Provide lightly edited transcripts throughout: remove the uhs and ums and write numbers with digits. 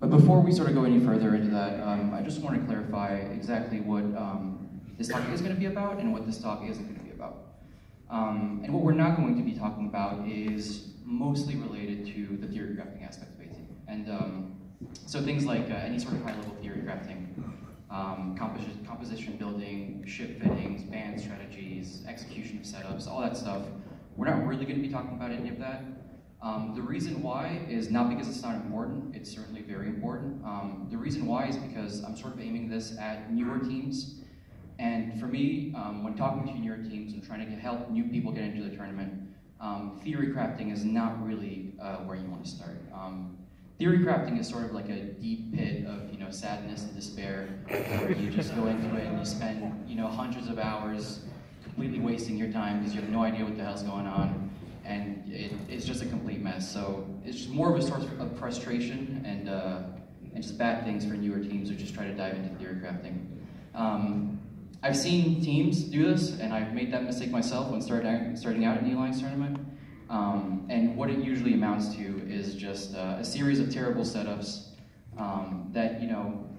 But before we sort of go any further into that, I just want to clarify exactly what this topic is going to be about and what this topic isn't going to be about. And what we're not going to be talking about is mostly related to the theory crafting aspect of AT. And so things like any sort of high-level theory crafting, composition building, ship fittings, band strategies, execution of setups, all that stuff. We're not really going to be talking about any of that. The reason why is not because it's not important, it's certainly very important. The reason why is because I'm sort of aiming this at newer teams. And for me, when talking to newer teams and trying to help new people get into the tournament, theory crafting is not really where you want to start. Theory crafting is sort of like a deep pit of sadness and despair, where you just go into it and you spend hundreds of hours completely wasting your time because you have no idea what the hell's going on, and it's just a complete mess. So it's just more of a source of frustration and just bad things for newer teams who just try to dive into theory crafting. I've seen teams do this, and I've made that mistake myself when starting out in the Alliance tournament. And what it usually amounts to is just a series of terrible setups that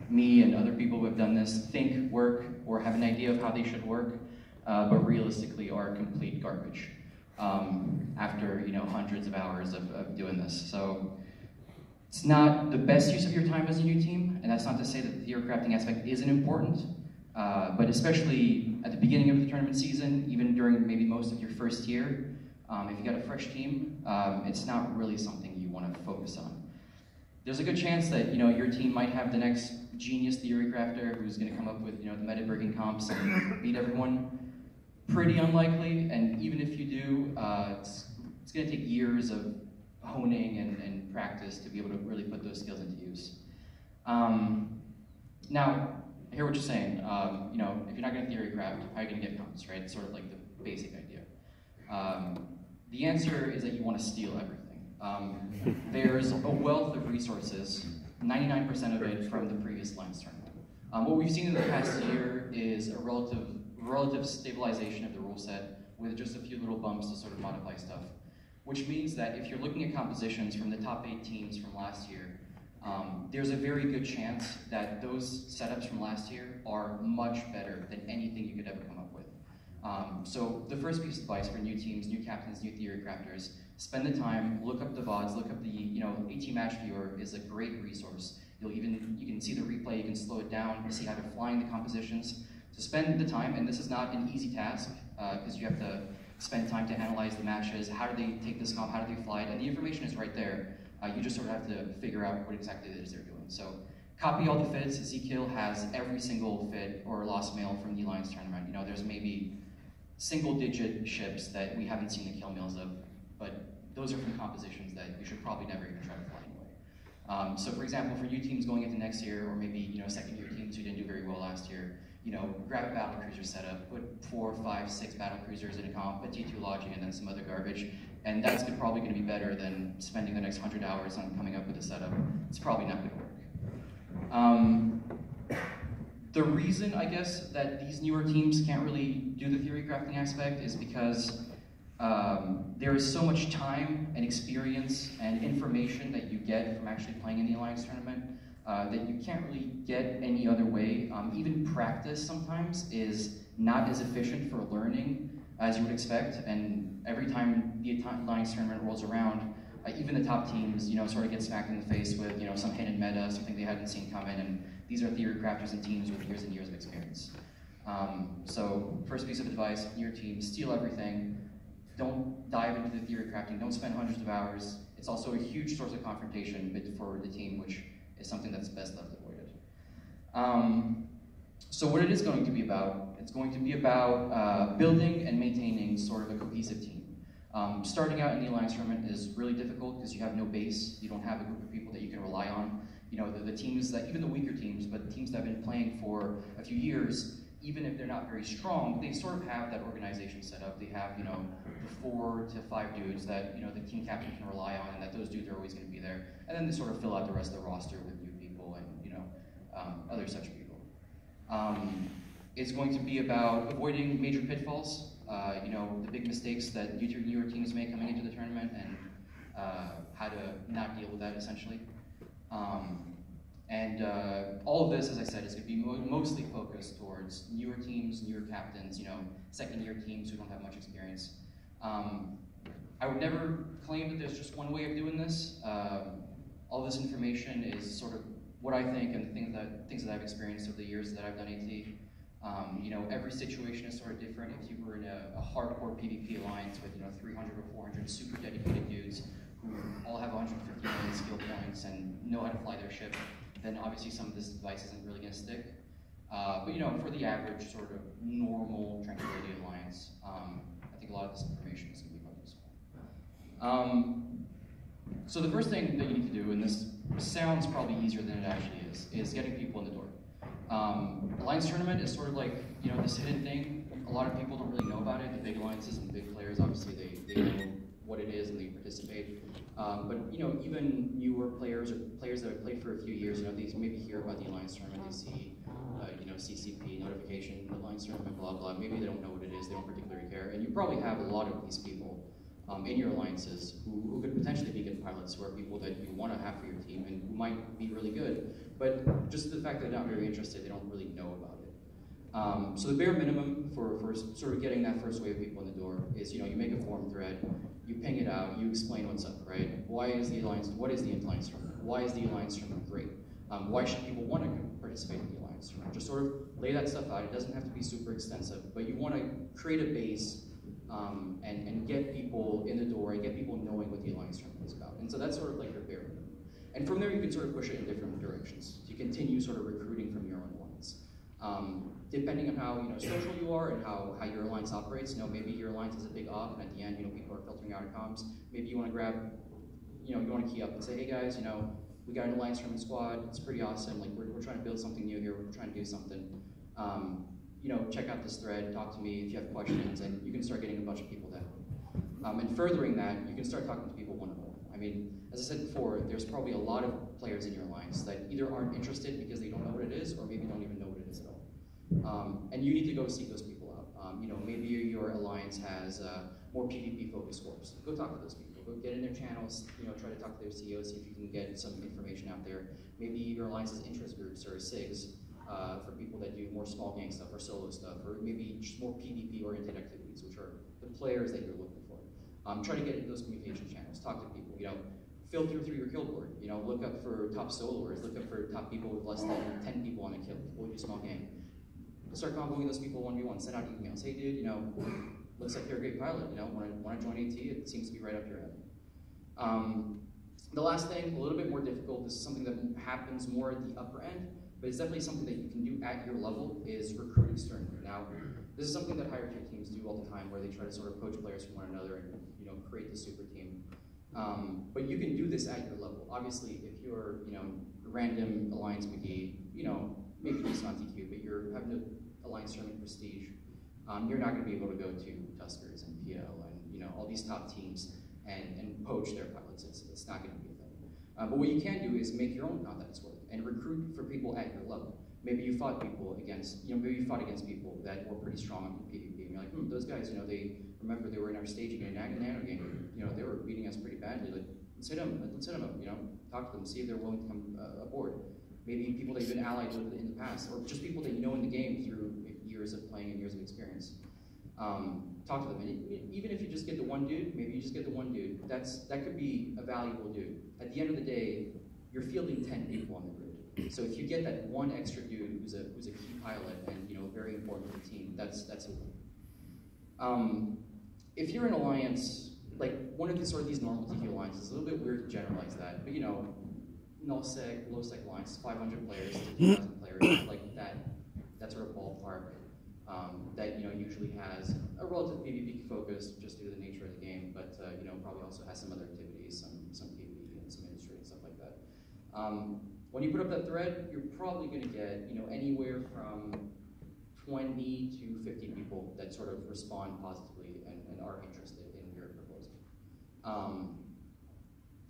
me and other people who have done this think work or have an idea of how they should work, but realistically are complete garbage after hundreds of hours of doing this. So it's not the best use of your time as a new team, and that's not to say that the theory crafting aspect isn't important, but especially at the beginning of the tournament season, even during maybe most of your first year, if you got a fresh team, it's not really something you want to focus on. There's a good chance that your team might have the next genius theory crafter who's going to come up with the meta-breaking comps and beat everyone. Pretty unlikely, and even if you do, it's going to take years of honing and practice to be able to really put those skills into use. Now, I hear what you're saying. If you're not going to theory craft, how are you going to get comps, right? It's sort of like the basic idea. The answer is that you want to steal everything. There's a wealth of resources, 99% of it from the previous Alliance tournament. What we've seen in the past year is a relative stabilization of the rule set with just a few little bumps to sort of modify stuff. Which means that if you're looking at compositions from the top 8 teams from last year, there's a very good chance that those setups from last year are much better than anything you could ever come up with. So the first piece of advice for new teams, new captains, new theory crafters, spend the time, look up the VODs, look up the, AT Match Viewer is a great resource. You can see the replay, you can slow it down, you see how they're flying the compositions. So spend the time, and this is not an easy task, because you have to spend time to analyze the matches, how do they take this comp, how do they fly it, and the information is right there. You just sort of have to figure out what exactly it is they're doing. So copy all the fits. Zkill has every single fit or lost mail from the Alliance tournament. There's maybe single-digit ships that we haven't seen the kill mails of, but those are from compositions that you should probably never even try to fly anyway. So for example, for new teams going into next year, or maybe second-year teams who didn't do very well last year, grab a battle cruiser setup, put 4, 5, 6 battle cruisers in a comp, put T2 lodging, and then some other garbage, and that's probably going to be better than spending the next 100 hours on coming up with a setup. It's probably not going to work. The reason, I guess, that these newer teams can't really do the theory crafting aspect is because there is so much time and experience and information that you get from actually playing in the Alliance tournament that you can't really get any other way. Even practice sometimes is not as efficient for learning as you would expect, and every time the Alliance tournament rolls around, even the top teams, sort of get smacked in the face with, some hidden meta, something they hadn't seen coming, and these are theory crafters and teams with years and years of experience. So, first piece of advice, your team, steal everything. Don't dive into the theory crafting, don't spend hundreds of hours. It's also a huge source of confrontation for the team, which is something that's best left avoided. So what it is going to be about, it's going to be about building and maintaining sort of a cohesive team. Starting out in the Alliance tournament is really difficult because you have no base, you don't have a group of people that you can rely on. The teams that, even the weaker teams, but the teams that have been playing for a few years, even if they're not very strong, they sort of have that organization set up. They have, the 4 to 5 dudes that, the team captain can rely on, and that those dudes are always going to be there. And then they sort of fill out the rest of the roster with new people and, other such people. It's going to be about avoiding major pitfalls, the big mistakes that newer teams make coming into the tournament, and how to not deal with that, essentially. And all of this, as I said, is going to be mostly focused towards newer teams, newer captains, second-year teams who don't have much experience. I would never claim that there's just one way of doing this. All this information is sort of what I think and things that I've experienced over the years that I've done AT. Every situation is sort of different. If you were in a hardcore PvP alliance with 300 or 400 super dedicated dudes who all have 150 million skill points and know how to fly their ship, then obviously some of this advice isn't really going to stick. But for the average sort of normal Tranquility Alliance, I think a lot of this information is going to be quite useful. So the first thing that you need to do, and this sounds probably easier than it actually is getting people in the door. Alliance tournament is sort of like this hidden thing. A lot of people don't really know about it. The big alliances and the big players, obviously, they know what it is and they participate. But even newer players or players that have played for a few years, they maybe hear about the Alliance tournament, they see CCP notification, Alliance tournament, blah blah. Maybe they don't know what it is, they don't particularly care, and you probably have a lot of these people in your alliances who could potentially be good pilots, who are people that you want to have for your team and who might be really good, but just the fact that they're not very interested, they don't really know about it. So the bare minimum for sort of getting that first wave of people in the door is, you make a forum thread, you ping it out, you explain what's up, right? What is the Alliance tournament? Why is the Alliance tournament great? Why should people want to participate in the Alliance tournament? Just sort of lay that stuff out. It doesn't have to be super extensive, but you want to create a base and get people in the door and get people knowing what the Alliance tournament is about. And so that's sort of like your bare minimum. And from there you can sort of push it in different directions. You continue sort of recruiting from your own alliance. Depending on how social you are and how your alliance operates, maybe your alliance is a big op, and at the end, people are filtering out of comms. Maybe you want to grab, you want to key up and say, hey guys, we got an alliance tournament squad. It's pretty awesome. Like we're trying to build something new here. We're trying to do something. Check out this thread. Talk to me if you have questions, and you can start getting a bunch of people that way. And furthering that, you can start talking to people one-on-one. I mean, as I said before, there's probably a lot of players in your alliance that either aren't interested because they don't know what it is, or maybe don't even know what it is at all. And you need to go seek those people out. Maybe your alliance has more PvP-focused corps. Go talk to those people. Go get in their channels. Try to talk to their CEOs, see if you can get some information out there. Maybe your alliance has interest groups or SIGs for people that do more small gang stuff or solo stuff, or maybe just more PvP-oriented activities, which are the players that you're looking for. Try to get into those communication channels. Talk to people. Filter through your kill board. Look up for top soloers. Look up for top people with less than 10 people on a kill. People who do small gang. Start convoing those people 1v1. Send out emails. Hey, dude, looks like you're a great pilot. Want to join AT? It seems to be right up your alley. The last thing, a little bit more difficult. This is something that happens more at the upper end, but it's definitely something that you can do at your level. Is recruit externally. Now, this is something that higher tier teams do all the time, where they try to sort of poach players from one another and create the super team. But you can do this at your level. Obviously, if you're random Alliance McGee, maybe decent on TQ, but you're having an Alliance tournament prestige, you're not going to be able to go to Tuskers and PL and all these top teams and poach their pilots. It's not going to be a thing. But what you can do is make your own contacts work and recruit for people at your level. Maybe you fought people against, maybe you fought against people that were pretty strong in PvP. And you're like, those guys, they were in our staging and nano game. They were beating us pretty badly. Like, let's hit them up. Talk to them, see if they're willing to come aboard. Maybe people that you've been allied with in the past, or just people that you know in the game through years of playing and years of experience. Talk to them, and even if you just get the one dude, maybe you just get the one dude. That could be a valuable dude. At the end of the day, you're fielding 10 people on the grid. So if you get that one extra dude who's a key pilot and very important to the team, that's a win. If you're an alliance, like one of these normal TQ alliances, it's a little bit weird to generalize that, but null-sec, low-sec alliance, 500 players, 2,000 players, like that sort of ballpark that usually has a relative PvP focus just due to the nature of the game, but probably also has some other activities, some PvP and some industry and stuff like that. When you put up that thread, you're probably going to get anywhere from 20 to 50 people that sort of respond positively and are interested in your proposal.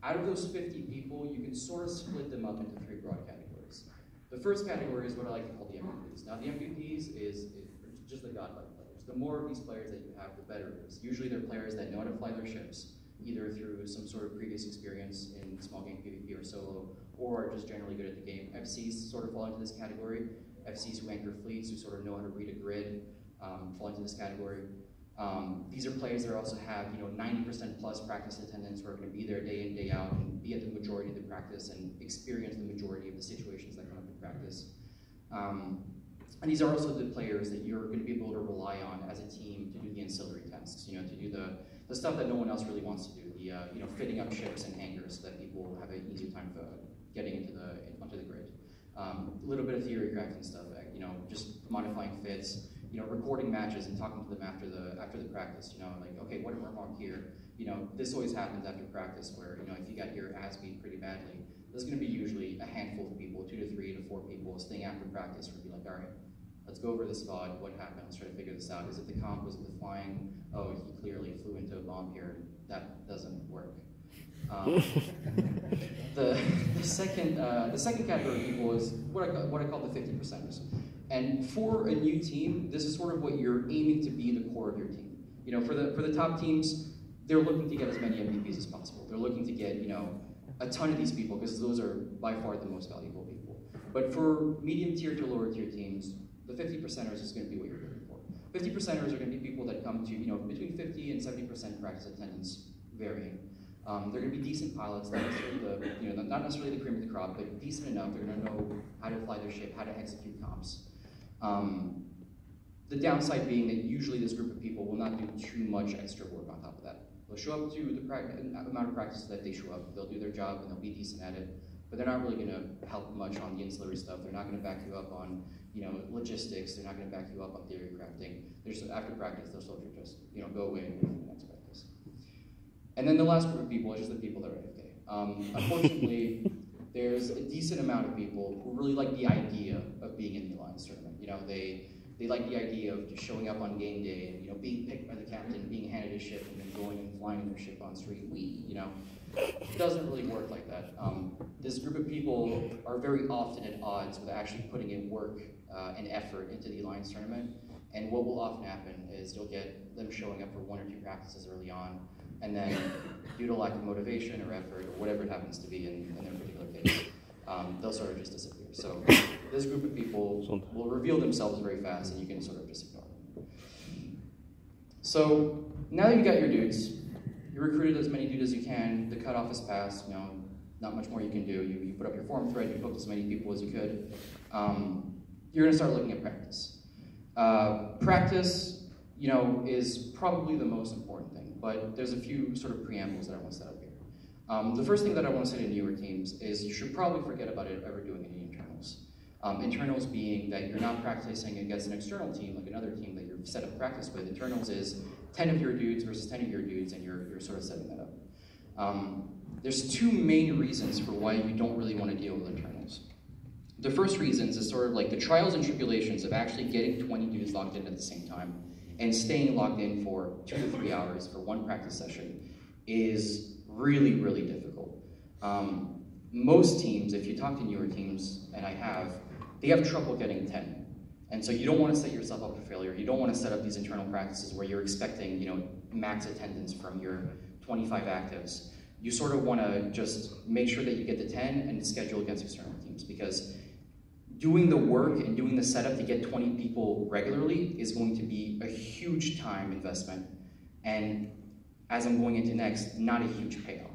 Out of those 50 people, you can sort of split them up into 3 broad categories. The first category is what I like to call the MVPs. Now, the MVPs is just the godlike players. The more of these players that you have, the better it is. Usually they're players that know how to fly their ships, either through some sort of previous experience in small game PvP or solo, or are just generally good at the game. FCs sort of fall into this category. FCs who anchor fleets, who sort of know how to read a grid, fall into this category. These are players that also have 90% plus practice attendance, who are going to be there day in, day out, and be at the majority of the practice and experience the majority of the situations that come up in practice. And these are also the players that you're going to be able to rely on as a team to do the ancillary tasks, to do the stuff that no one else really wants to do, the fitting up ships and hangars so that people have an easier time getting onto the grid. A little bit of theory crafting stuff, just modifying fits, recording matches and talking to them after the practice. Like, okay, what went wrong here? This always happens after practice, where if you got your ass beat pretty badly, there's going to be usually a handful of people, 2 to 3 to 4 people, staying after practice, where be like, all right, let's go over this VOD. What happened? Let's try to figure this out. Is it the comp? Was it the flying? Oh, he clearly flew into a bomb here. That doesn't work. The second category of people is what I call the 50%ers. And for a new team, this is sort of what you're aiming to be the core of your team. For the top teams, they're looking to get as many MVPs as possible. They're looking to get a ton of these people, because those are by far the most valuable people. But for medium tier to lower tier teams, the 50%ers is going to be what you're looking for. 50%ers are going to be people that come to between 50 and 70% practice attendance, varying. They're going to be decent pilots, not necessarily the cream of the crop, but decent enough. They're going to know how to fly their ship, how to execute comps. The downside being that usually this group of people will not do too much extra work on top of that. They'll show up to the amount of practice that they show up. They'll do their job and they'll be decent at it, but they're not really going to help much on the ancillary stuff. They're not going to back you up on logistics. They're not going to back you up on theory crafting. After practice, they'll sort of just go in for the next practice. And then the last group of people is just the people that are AFK. Unfortunately, there's a decent amount of people who really like the idea of being in the Alliance tournament. They like the idea of just showing up on game day and being picked by the captain, being handed a ship, and then going and flying their ship on street. It doesn't really work like that. This group of people are very often at odds with actually putting in work and effort into the Alliance tournament. And what will often happen is you'll get them showing up for 1 or 2 practices early on, and then due to lack of motivation or effort, or whatever it happens to be in their particular case, they'll sort of just disappear. So this group of people will reveal themselves very fast, and you can sort of just ignore them. So now that you got your dudes, you recruited as many dudes as you can, the cutoff is passed, not much more you can do. You put up your forum thread, you booked as many people as you could. You're going to start looking at practice. Practice, is probably the most important thing, but there's a few sort of preambles that I want to set up here. The first thing that I want to say to newer teams is you should probably forget about ever doing any internals. Internals being that you're not practicing against an external team, like another team that you're set up practice with. Internals is 10 of your dudes versus 10 of your dudes, and you're sort of setting that up. There's 2 main reasons for why you don't really want to deal with internals. The first reasons is sort of like the trials and tribulations of actually getting 20 dudes logged in at the same time and staying logged in for 2 to 3 hours for 1 practice session is really, really difficult. Most teams, if you talk to newer teams, and I have, they have trouble getting 10. And so you don't want to set yourself up for failure. You don't want to set up these internal practices where you're expecting, max attendance from your 25 actives. You sort of want to just make sure that you get the 10 and schedule against external teams, because doing the work and doing the setup to get 20 people regularly is going to be a huge time investment, and as I'm going into next, not a huge payoff.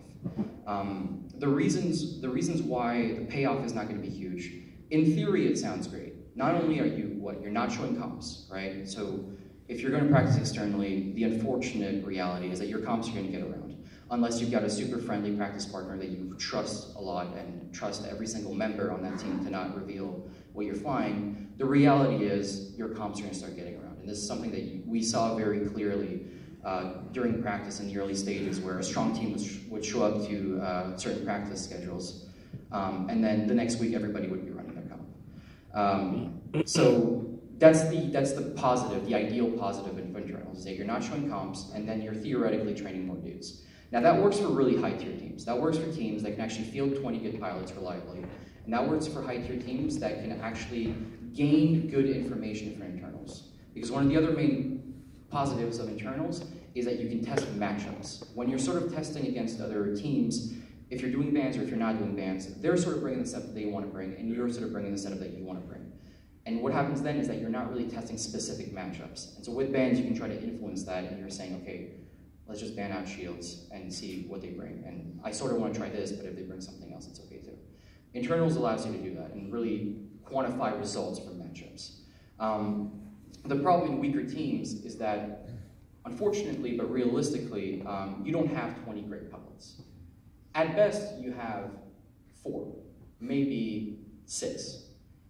The reasons why the payoff is not going to be huge, in theory it sounds great. Not only are you're not showing comps, right? So if you're going to practice externally, the unfortunate reality is that your comps are going to get around. Unless you've got a super friendly practice partner that you trust a lot and trust every single member on that team to not reveal what you're flying, the reality is your comps are going to start getting around. And this is something that we saw very clearly during practice in the early stages, where a strong team would show up to certain practice schedules, and then the next week everybody would be running their comp. So that's the positive, the ideal positive in internals, is that you're not showing comps, and then you're theoretically training more dudes. Now that works for really high tier teams. That works for teams that can actually field 20 good pilots reliably. And that works for high tier teams that can actually gain good information for internals. Because one of the other main positives of internals is that you can test matchups. When you're sort of testing against other teams, if you're doing bans or if you're not doing bans, they're sort of bringing the setup that they want to bring, and you're sort of bringing the setup that you want to bring. And what happens then is that you're not really testing specific matchups. And so with bans, you can try to influence that, and you're saying, okay, let's just ban out shields and see what they bring. And I sort of want to try this, but if they bring something else, it's okay too. Internals allows you to do that and really quantify results from matchups. The problem in weaker teams is that, unfortunately, but realistically, you don't have 20 great pilots. At best, you have 4, maybe 6.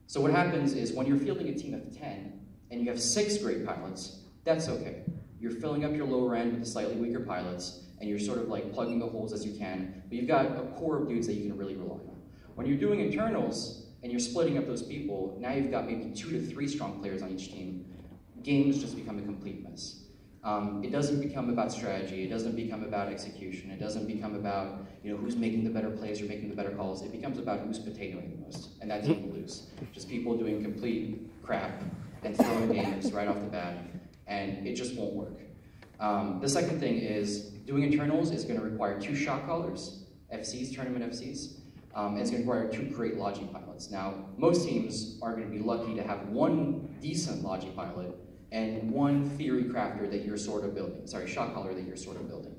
So what happens is when you're fielding a team of 10 and you have 6 great pilots, that's okay. You're filling up your lower end with the slightly weaker pilots, and you're sort of like plugging the holes as you can, but you've got a core of dudes that you can really rely on. When you're doing internals and you're splitting up those people, now you've got maybe 2 to 3 strong players on each team. Games just become a complete mess. It doesn't become about strategy. It doesn't become about execution. It doesn't become about who's making the better plays or making the better calls. It becomes about who's potatoing the most, and that team will lose. Just people doing complete crap and throwing games right off the bat, and it just won't work. The second thing is doing internals is going to require 2 shot callers, FCs, tournament FCs, and it's going to require 2 great Logi pilots. Now, most teams are going to be lucky to have 1 decent Logi pilot and 1 theory crafter that you're sort of building, shot caller that you're sort of building.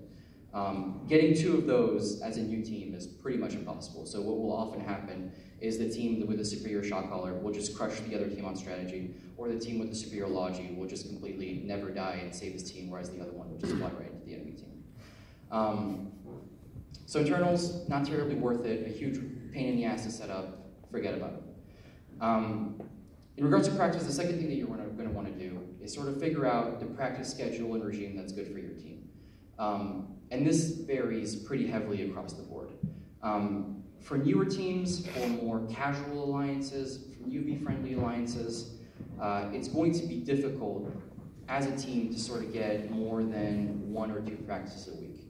Getting 2 of those as a new team is pretty much impossible. So what will often happen is the team with a superior shot caller will just crush the other team on strategy, or the team with the superior Logi will just completely never die and save his team, whereas the other one will just fly right into the enemy team. So internals, not terribly worth it, a huge pain in the ass to set up, forget about it. In regards to practice, the second thing that you're going to want to do is sort of figure out the practice schedule and regime that's good for your team. And this varies pretty heavily across the board. For newer teams, or more casual alliances, for newbie-friendly alliances, it's going to be difficult as a team to sort of get more than 1 or 2 practices a week.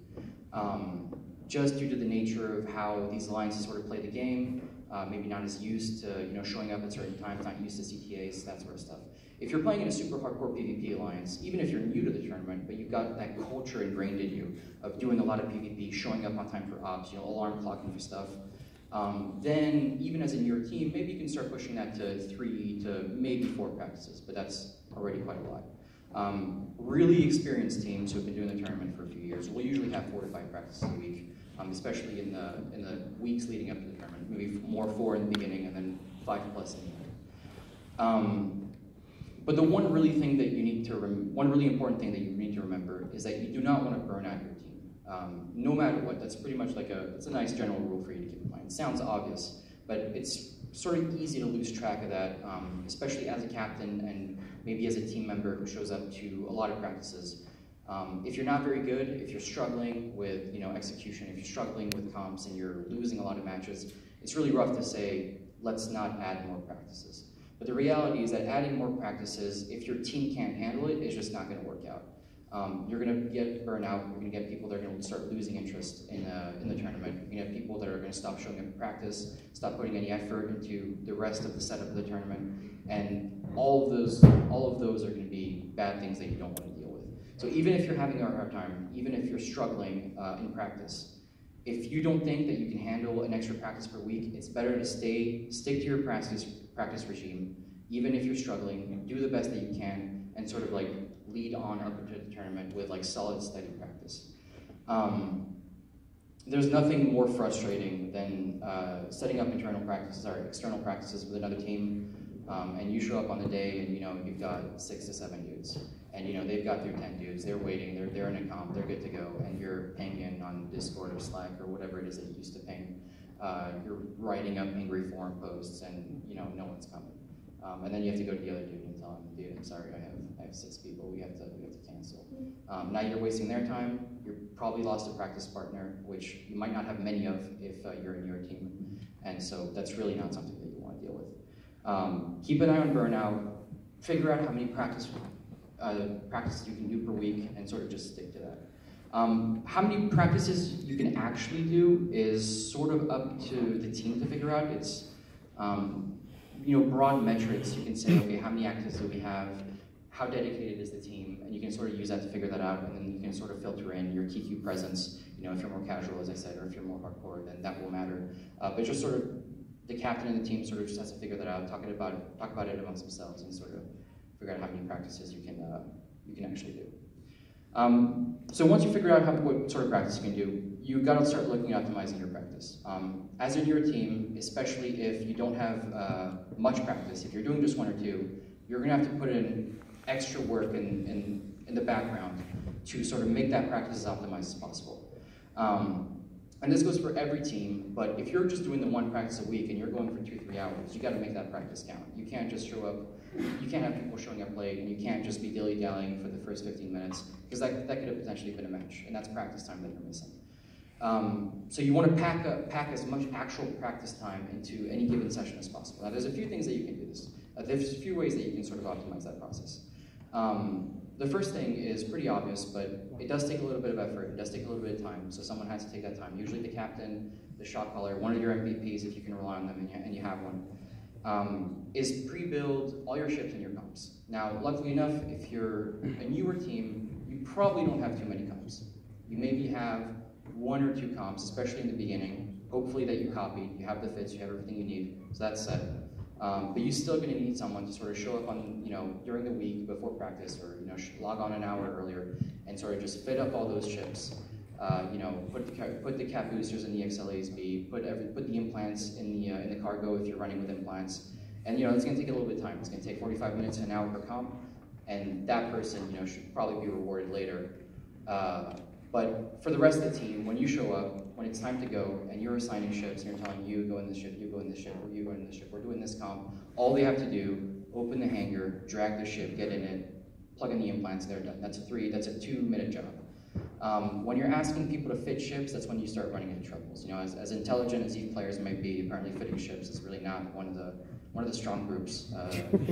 Just due to the nature of how these alliances sort of play the game, maybe not as used to showing up at certain times, not used to CTAs, that sort of stuff. If you're playing in a super hardcore PvP alliance, even if you're new to the tournament, but you've got that culture ingrained in you of doing a lot of PvP, showing up on time for ops, alarm clocking for stuff, then even as a newer team, maybe you can start pushing that to 3 to maybe 4 practices, but that's already quite a lot. Really experienced teams who have been doing the tournament for a few years will usually have 4 to 5 practices a week, especially in the weeks leading up to the tournament. Maybe more 4 in the beginning and then 5+ in the end. But the one really important thing that you need to remember is that you do not want to burn out your team. No matter what, that's pretty much it's a nice general rule for you to keep in mind. It sounds obvious, but it's sort of easy to lose track of that, especially as a captain and maybe as a team member who shows up to a lot of practices. If you're not very good, if you're struggling with execution, if you're struggling with comps and you're losing a lot of matches, it's really rough to say, let's not add more practices. But the reality is that adding more practices, if your team can't handle it, is just not going to work out. You're going to get burnout. You're going to get people that are going to start losing interest in the tournament. You're going to have people that are going to stop showing up in practice, stop putting any effort into the rest of the setup of the tournament, and all of those are going to be bad things that you don't want to deal with. So even if you're having a hard time, even if you're struggling in practice, if you don't think that you can handle an extra practice per week, it's better to stick to your practice regime, even if you're struggling, do the best that you can, and sort of lead on up into the tournament with solid, steady practice. There's nothing more frustrating than setting up external practices with another team, and you show up on the day and you've got 6 to 7 dudes, and they've got through 10 dudes, they're waiting, they're in a comp, they're good to go, and you're pinging on Discord or Slack or whatever it is that you used to ping. You're writing up angry forum posts, and no one's coming. And then you have to go to the other dude and tell him, dude, I'm sorry, I have 6 people, we have to cancel. Now you're wasting their time. You're probably lost a practice partner, which you might not have many of if you're in your team, and so that's really not something that you want to deal with. Keep an eye on burnout. Figure out how many practices you can do per week, and sort of just stick to that. How many practices you can actually do is sort of up to the team to figure out. It's broad metrics. You can say, okay, how many actives do we have? how dedicated is the team, and you can sort of use that to figure that out, and then you can sort of filter in your TQ presence. You know, if you're more casual, as I said, or if you're more hardcore, then that will matter. But just sort of the captain and the team sort of just has to figure that out, talk about it amongst themselves, and sort of figure out how many practices you can actually do. So once you figure out what sort of practice you can do, you've got to start looking at optimizing your practice. As a newer team, especially if you don't have much practice, if you're doing just one or two, you're going to have to put in extra work in the background to sort of make that practice as optimized as possible. And this goes for every team, but if you're just doing the one practice a week and you're going for 2-3 hours, you got to make that practice count. You can't just show up, you can't have people showing up late, and you can't just be dilly-dallying for the first 15 minutes, because that could have potentially been a match, and that's practice time that you're missing. So you want to pack as much actual practice time into any given session as possible. Now there's a few things that you can do this. There's a few ways that you can sort of optimize that process. The first thing is pretty obvious, but it does take a little bit of effort, it does take a little bit of time, so someone has to take that time. Usually the captain, the shot caller, one of your MVPs, if you can rely on them and you have one, is pre-build all your ships and your comps. Now, luckily enough, if you're a newer team, you probably don't have too many comps. You maybe have 1 or 2 comps, especially in the beginning, hopefully that you copied, you have the fits, you have everything you need, so that's set. But you're still going to need someone to sort of show up on, during the week before practice, or log on an hour earlier, and sort of just fit up all those chips. Put the cap boosters in the XLASB, put the implants in the cargo if you're running with implants, and it's going to take a little bit of time. It's going to take 45 minutes to an hour per comp, and that person should probably be rewarded later. But for the rest of the team, when you show up, when it's time to go, and you're assigning ships, and you're telling you go in this ship, you go in this ship, or you go in this ship, we're doing this comp, all they have to do, open the hangar, drag the ship, get in it, plug in the implants, they're done. That's a 2-minute job. When you're asking people to fit ships, that's when you start running into troubles. As intelligent as these players might be, apparently fitting ships is really not one of the strong groups,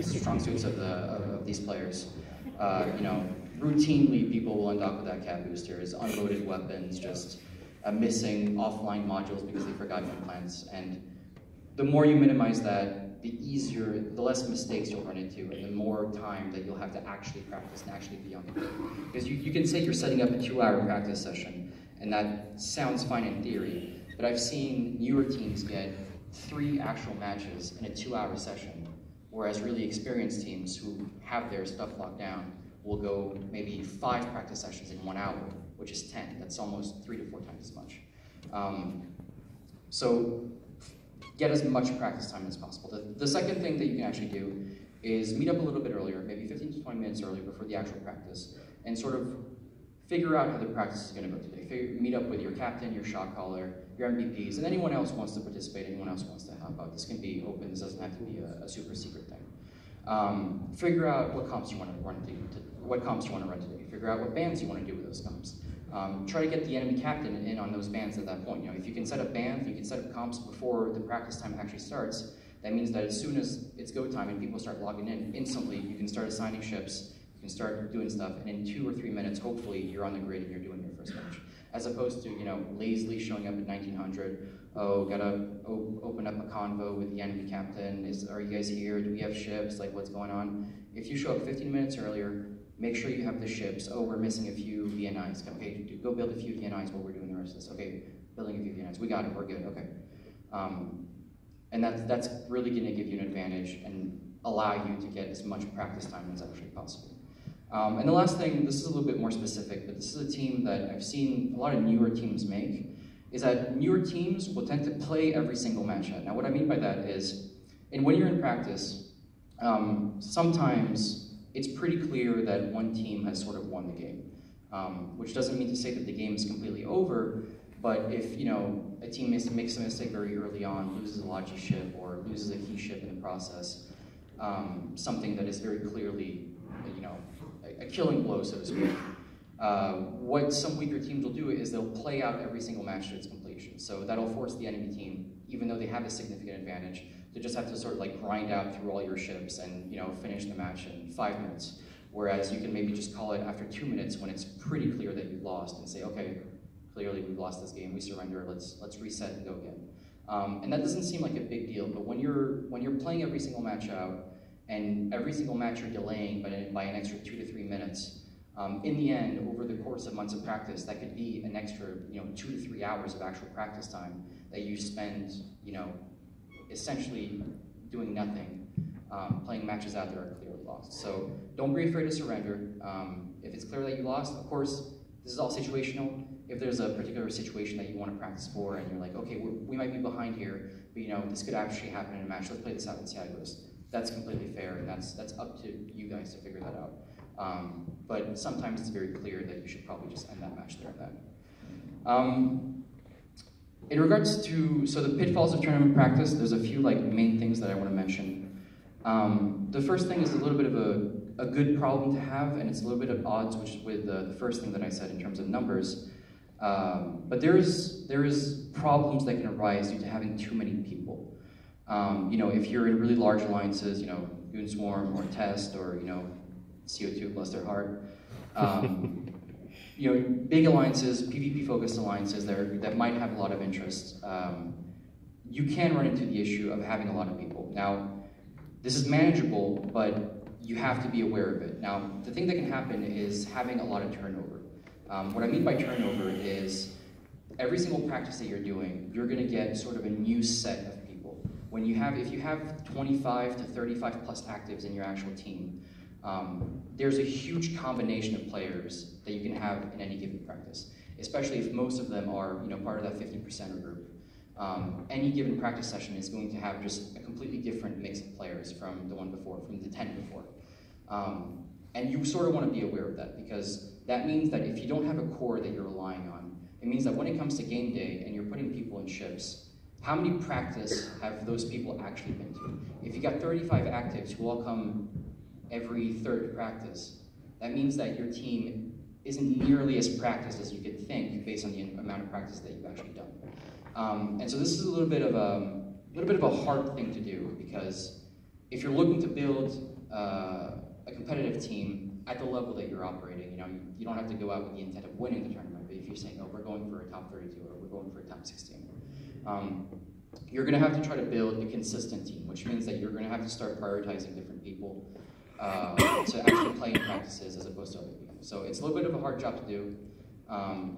strong suits of these players. Routinely people will end up with that cap boosters, unloaded weapons, just missing offline modules because they forgot implants. And the more you minimize that, the less mistakes you'll run into, and the more time that you'll have to actually practice and actually be on the field. Because you can say you're setting up a 2-hour practice session, and that sounds fine in theory, but I've seen newer teams get 3 actual matches in a 2-hour session, whereas really experienced teams who have their stuff locked down will go maybe 5 practice sessions in 1 hour, which is 10. That's almost 3 to 4 times as much. So get as much practice time as possible. The second thing that you can actually do is meet up a little bit earlier, maybe 15 to 20 minutes earlier before the actual practice, and sort of figure out how the practice is going to go today. Meet up with your captain, your shot caller, your MVPs, and anyone else wants to participate, anyone else wants to help out. This can be open, this doesn't have to be a super secret thing. Figure out what comps you want to run today. Figure out what bands you want to do with those comps. Try to get the enemy captain in on those bans at that point. If you can set up bans, you can set up comps before the practice time actually starts. That means that as soon as it's go time and people start logging in, instantly you can start assigning ships, you can start doing stuff, and in 2 or 3 minutes, hopefully you're on the grid and you're doing your first match. As opposed to lazily showing up at 1900. Oh, gotta open up a convo with the enemy captain. Are you guys here? Do we have ships? Like, what's going on? If you show up 15 minutes earlier, make sure you have the ships. Oh, we're missing a few VNIs. Okay, go build a few VNIs while we're doing the rest of this. Okay, building a few VNIs. We got it, we're good, okay. And that's really gonna give you an advantage and allow you to get as much practice time as actually possible. And the last thing, this is a little bit more specific, but this is a team that I've seen a lot of newer teams make, is that newer teams will tend to play every single match out. Now what I mean by that is, when you're in practice, sometimes it's pretty clear that one team has sort of won the game, which doesn't mean to say that the game is completely over, but if a team makes a mistake very early on, loses a logi ship or loses a key ship in the process, something that is very clearly a killing blow, so to speak. What some weaker teams will do is they'll play out every single match to its completion. So that'll force the enemy team, even though they have a significant advantage, to just have to sort of grind out through all your ships and finish the match in 5 minutes. Whereas you can maybe just call it after 2 minutes when it's pretty clear that you've lost and say, okay, clearly we've lost this game, we surrender, let's reset and go again. And that doesn't seem like a big deal, but when you're playing every single match out, and every single match you're delaying by an extra 2 to 3 minutes, in the end, over the course of months of practice, that could be an extra 2 to 3 hours of actual practice time that you spend essentially doing nothing, playing matches out that are clearly lost. So don't be afraid to surrender. If it's clear that you lost, of course, this is all situational. If there's a particular situation that you want to practice for and you're like, okay, we might be behind here, but this could actually happen in a match, let's play this out and see how it goes. That's completely fair, and that's up to you guys to figure that out. But sometimes it's very clear that you should probably just end that match there and then. In regards to, the pitfalls of tournament practice, there's a few main things that I want to mention. The first thing is a little bit of a good problem to have, and it's a little bit of odds with the first thing that I said in terms of numbers. But there is problems that can arise due to having too many people. If you're in really large alliances, Goon Swarm or Test or CO2, bless their heart. Big alliances, PvP-focused alliances that might have a lot of interest. You can run into the issue of having a lot of people. Now, this is manageable, but you have to be aware of it. Now, the thing that can happen is having a lot of turnover. What I mean by turnover is every single practice that you're doing, you're going to get sort of a new set of people. If you have 25 to 35 plus actives in your actual team, there's a huge combination of players that you can have in any given practice, especially if most of them are part of that 50% group. Any given practice session is going to have just a completely different mix of players from the one before, from the 10 before. And you sort of want to be aware of that, because that means that if you don't have a core that you're relying on, it means that when it comes to game day and you're putting people in ships, how many practice have those people actually been to? If you got 35 actives who all come every third practice, that means that your team isn't nearly as practiced as you could think based on the amount of practice that you've actually done. And so this is a little bit of a hard thing to do, because if you're looking to build a competitive team at the level that you're operating, you don't have to go out with the intent of winning the tournament, but if you're saying, oh, we're going for a top 32 or we're going for a top 16, you're going to have to try to build a consistent team, which means that you're going to have to start prioritizing different people to actually play in practices as opposed to other people. So it's a little bit of a hard job to do.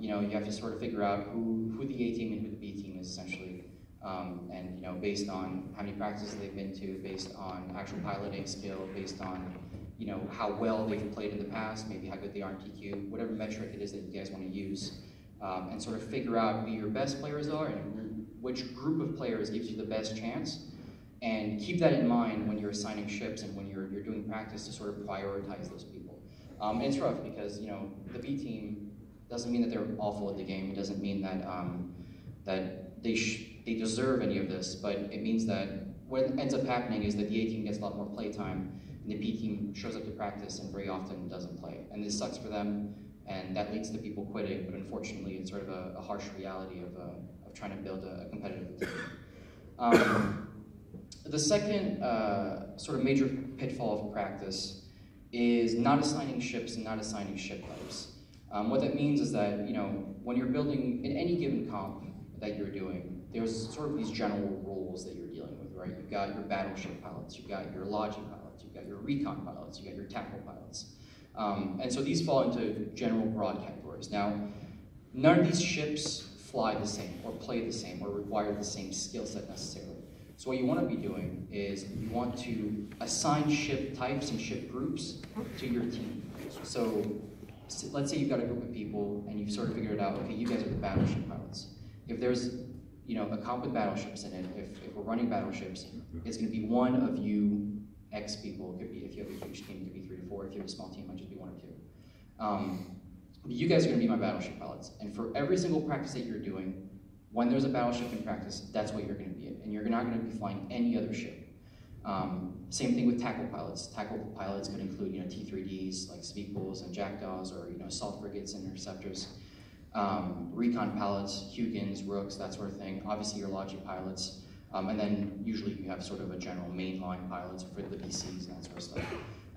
You have to sort of figure out who the A team and who the B team is essentially, and based on how many practices they've been to, based on actual piloting skill, based on how well they've played in the past, maybe how good they are in PQ, whatever metric it is that you guys want to use, and sort of figure out who your best players are and which group of players gives you the best chance. And keep that in mind when you're assigning ships and when you're doing practice, to sort of prioritize those people. And it's rough because the B team doesn't mean that they're awful at the game. It doesn't mean that that they deserve any of this. But it means that what ends up happening is that the A team gets a lot more play time, and the B team shows up to practice and very often doesn't play. And this sucks for them, and that leads to people quitting. But unfortunately, it's sort of a harsh reality of trying to build a competitive team. The second sort of major pitfall of practice is not assigning ships and not assigning ship types. What that means is that when you're building in any given comp that you're doing, there's sort of these general rules that you're dealing with, right? You've got your battleship pilots, you've got your logi pilots, you've got your recon pilots, you've got your tactical pilots. And so these fall into general broad categories. Now, none of these ships fly the same or play the same or require the same skill set necessarily. So what you want to be doing is you want to assign ship types and ship groups to your team. So let's say you've got a group of people and you've sort of figured out, okay, you guys are the battleship pilots. If there's a comp with battleships in it, if we're running battleships, it's going to be one of you X people. It could be, if you have a huge team, it could be 3 to 4. If you have a small team, it might just be 1 or 2. But you guys are going to be my battleship pilots. And for every single practice that you're doing, when there's a battleship in practice, that's what you're going to be in. And you're not going to be flying any other ship. Same thing with tackle pilots. Tackle pilots could include T3Ds like Speakfuls and Jackdaws, or assault frigates and interceptors. Recon pilots, Hugins, Rooks, that sort of thing. Obviously your logi pilots. And then usually you have sort of a general mainline pilots for the BCs and that sort of stuff.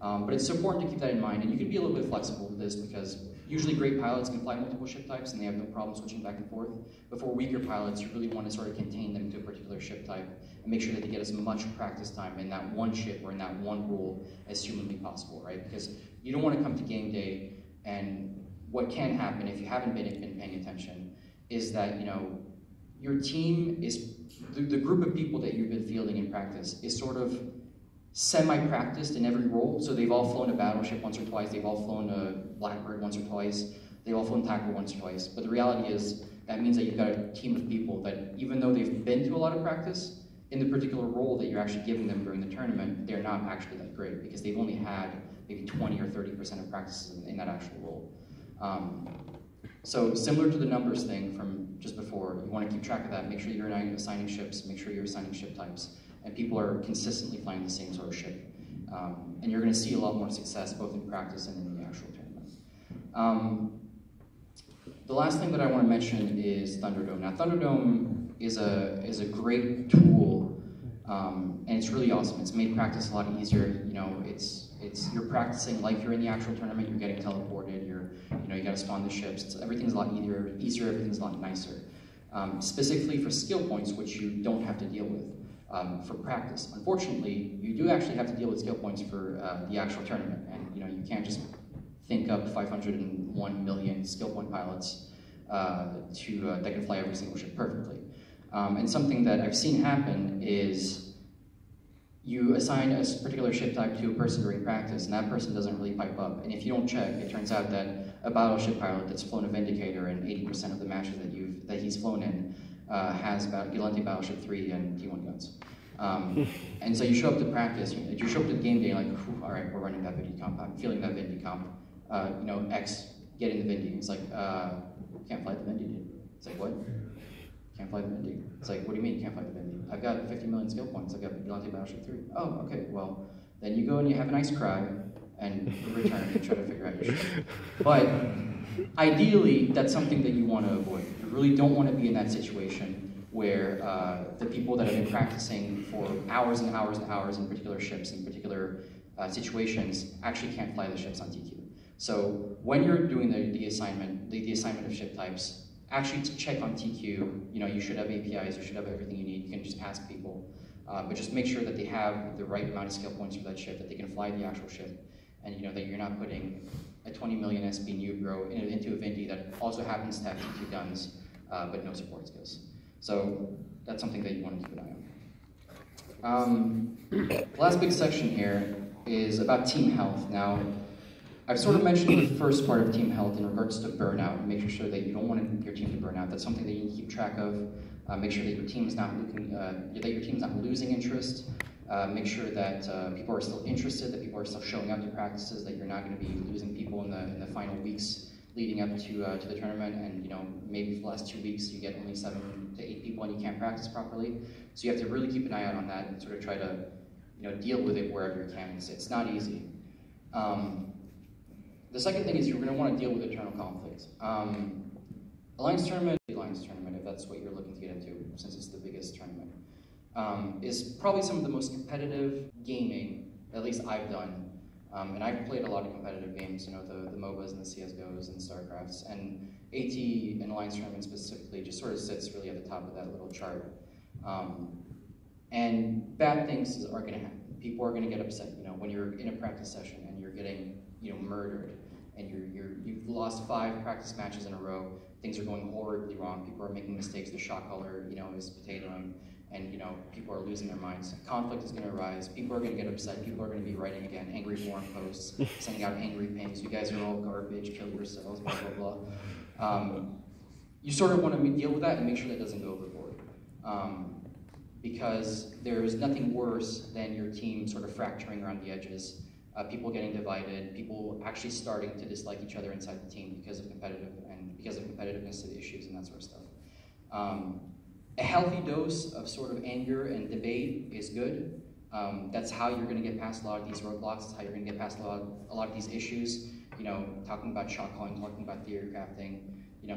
But it's important to keep that in mind, and you can be a little bit flexible with this because usually great pilots can fly multiple ship types and they have no problem switching back and forth. But for weaker pilots, you really want to sort of contain them to a particular ship type and make sure that they get as much practice time in that one ship or in that one role as humanly possible, right? Because you don't want to come to game day, and what can happen if you haven't been paying attention is that, you know, your team is, the group of people that you've been fielding in practice is sort of semi-practiced in every role. So they've all flown a battleship once or twice, they've all flown a Blackbird once or twice, they've all flown Tackle once or twice. But the reality is, that means that you've got a team of people that, even though they've been to a lot of practice, in the particular role that you're actually giving them during the tournament, they're not actually that great because they've only had maybe 20 or 30% of practices in that actual role. So similar to the numbers thing from just before, you want to keep track of that, make sure you're assigning ships, make sure you're assigning ship types, and people are consistently flying the same sort of ship. And you're going to see a lot more success both in practice and in the actual tournament. The last thing that I want to mention is Thunderdome. Now Thunderdome is a great tool, and it's really awesome. It's made practice a lot easier. You know, you're practicing like you're in the actual tournament. You're getting teleported. You got to spawn the ships. Everything's a lot easier. Everything's a lot nicer. Specifically for skill points, which you don't have to deal with for practice. Unfortunately, you do actually have to deal with skill points for the actual tournament, and you can't just think up 501 million skill point pilots that can fly every single ship perfectly. And something that I've seen happen is you assign a particular ship type to a person during practice, and that person doesn't really pipe up. And if you don't check, it turns out that a battleship pilot that's flown a Vindicator in 80% of the matches that he's flown in has Galante Battleship 3 and T1 guns. And so you show up to practice, you show up to game day like, all right, we're running that Vindy comp. I'm feeling that Vindy comp. X, get in the Vindy. It's like, can't fly the Vindy, dude. It's like, what? Can't fly the Vindy. It's like, what do you mean you can't fly the Vindy? I've got 50 million skill points. I've got Galante Battleship 3. Oh, okay, well, then you go and you have a nice cry, and you return and try to figure out your shit. But ideally, that's something that you want to avoid. You really don't want to be in that situation where the people that have been practicing for hours and hours and hours in particular ships, in particular situations, actually can't fly the ships on TQ. So when you're doing the assignment of ship types, actually to check on TQ, you should have APIs, you should have everything you need, you can just ask people. But just make sure that they have the right amount of skill points for that ship, that they can fly the actual ship, and that you're not putting a 20 million SP Nubro into a Vindy that also happens to have TQ guns, but no support skills. So that's something that you want to keep an eye on. The last big section here is about team health. Now, I've sort of mentioned the first part of team health in regards to burnout, and making sure that you don't want your team to burn out. That's something that you need to keep track of. Make sure that your team's not losing interest. Make sure that people are still interested, that people are still showing up to practices, that you're not going to be losing people in the final weeks leading up to the tournament, and maybe for the last 2 weeks you get only 7 to 8 people and you can't practice properly. So you have to really keep an eye out on that and sort of try to deal with it wherever you can. It's not easy. The second thing is you're going to want to deal with internal conflict. Alliance tournament, if that's what you're looking to get into, since it's the biggest tournament, is probably some of the most competitive gaming, at least I've done. And I've played a lot of competitive games, the MOBAs and the CSGOs and StarCrafts, and AT and Alliance tournament specifically just sort of sits really at the top of that little chart. And bad things are going to happen. People are going to get upset, when you're in a practice session and you're getting, murdered, and you've lost 5 practice matches in a row. Things are going horribly wrong. People are making mistakes. The shot caller, is potatoing, and people are losing their minds. Conflict is going to arise. People are going to get upset. People are going to be writing again angry forum posts, sending out angry pings. You guys are all garbage. Kill yourselves. Blah blah blah. You sort of want to deal with that and make sure that doesn't go overboard. Because there's nothing worse than your team sort of fracturing around the edges, people getting divided, people actually starting to dislike each other inside the team because of competitiveness to the issues and that sort of stuff. A healthy dose of sort of anger and debate is good. That's how you're going to get past a lot of these roadblocks. That's how you're going to get past a lot of these issues. Talking about shot calling, talking about theory crafting.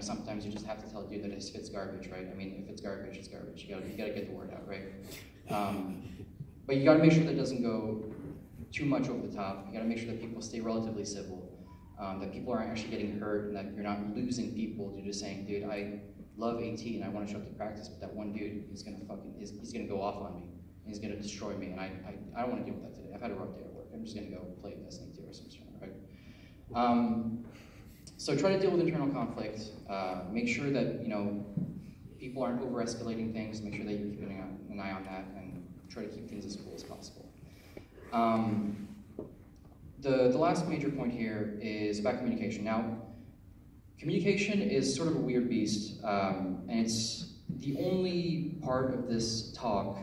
Sometimes you just have to tell a dude that if it's garbage, right? I mean, if it's garbage, it's garbage. You gotta get the word out, right? But you gotta make sure that it doesn't go too much over the top. You gotta make sure that people stay relatively civil, that people aren't actually getting hurt, and that you're not losing people due to saying, dude, I love AT and I want to show up to practice, but that one dude is gonna he's gonna go off on me, and he's gonna destroy me, and I don't want to deal with that today. I've had a rough day at work. I'm just gonna go play Destiny 2 or something, right? So try to deal with internal conflict. Make sure that people aren't over-escalating things. Make sure that you're keeping an eye on that, and try to keep things as cool as possible. The last major point here is about communication. Now, communication is sort of a weird beast, and it's the only part of this talk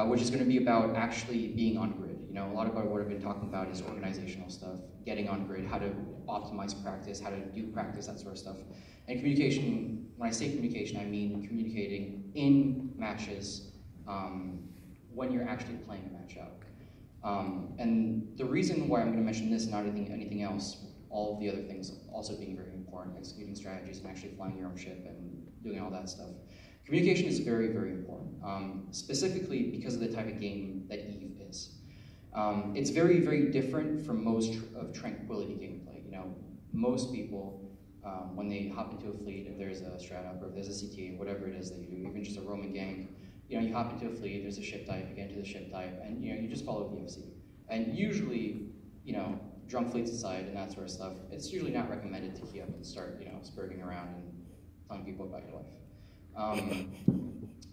which is going to be about actually being on grid. A lot about what I've been talking about is organizational stuff, getting on grid, how to optimize practice, how to do practice, that sort of stuff. And communication, when I say communication, I mean communicating in matches when you're actually playing a match out. And the reason why I'm going to mention this and not anything else, all of the other things also being very important, executing strategies and actually flying your own ship and doing all that stuff. Communication is very, very important, specifically because of the type of game that EVE is. It's very, very different from most of Tranquility gameplay. Most people, when they hop into a fleet, if there's a strat up or if there's a CTA, whatever it is that you do, even just a roaming gang, you hop into a fleet, there's a ship type, you get into the ship type, and you just follow VFC. And usually, drunk fleets aside and that sort of stuff, it's usually not recommended to key up and start, spurging around and telling people about your life.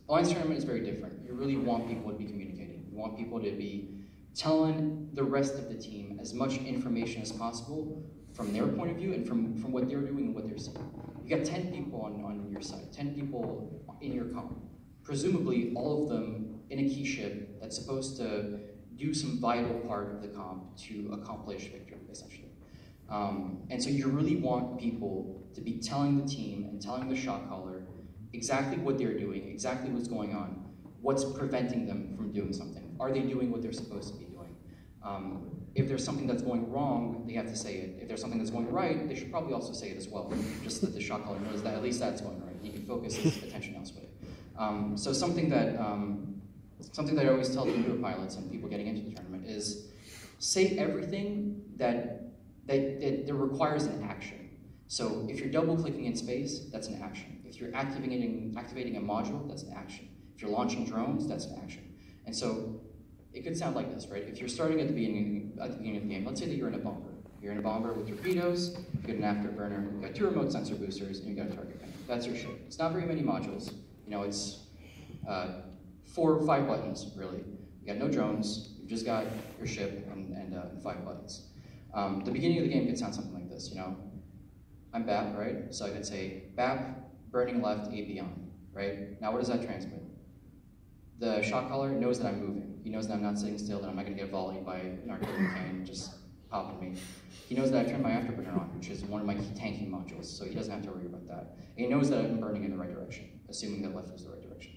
Alliance Tournament is very different. You really want people to be communicating. You want people to be telling the rest of the team as much information as possible from their point of view and from what they're doing and what they're seeing. You got 10 people on your side, 10 people in your comp. Presumably all of them in a key ship that's supposed to do some vital part of the comp to accomplish victory, essentially. And so you really want people to be telling the team and telling the shot caller exactly what they're doing, exactly what's going on, what's preventing them from doing something. Are they doing what they're supposed to be doing? If there's something that's going wrong, they have to say it. If there's something that's going right, they should probably also say it as well, just so that the shot caller knows that at least that's going right. He can focus his attention elsewhere. So something that I always tell the newer pilots and people getting into the tournament is say everything that requires an action. So if you're double-clicking in space, that's an action. If you're activating a module, that's an action. If you're launching drones, that's an action. And so it could sound like this, right? If you're starting at the beginning of the game, let's say that you're in a bomber. You're in a bomber with torpedoes, you get an afterburner, you got 2 remote sensor boosters, and you got a target panel. That's your ship. It's not very many modules. It's 4 or 5 buttons, really. You got no drones, you've just got your ship and 5 buttons. The beginning of the game could sound something like this, I'm Bap, right? So I could say, Bap, burning left, AB on, right? Now what does that transmit? The shot caller knows that I'm moving. He knows that I'm not sitting still, that I'm not gonna get volleyed by an artillery cannon just popping me. He knows that I've turned my afterburner on, which is one of my key tanking modules, so he doesn't have to worry about that. And he knows that I'm burning in the right direction, assuming that left is the right direction.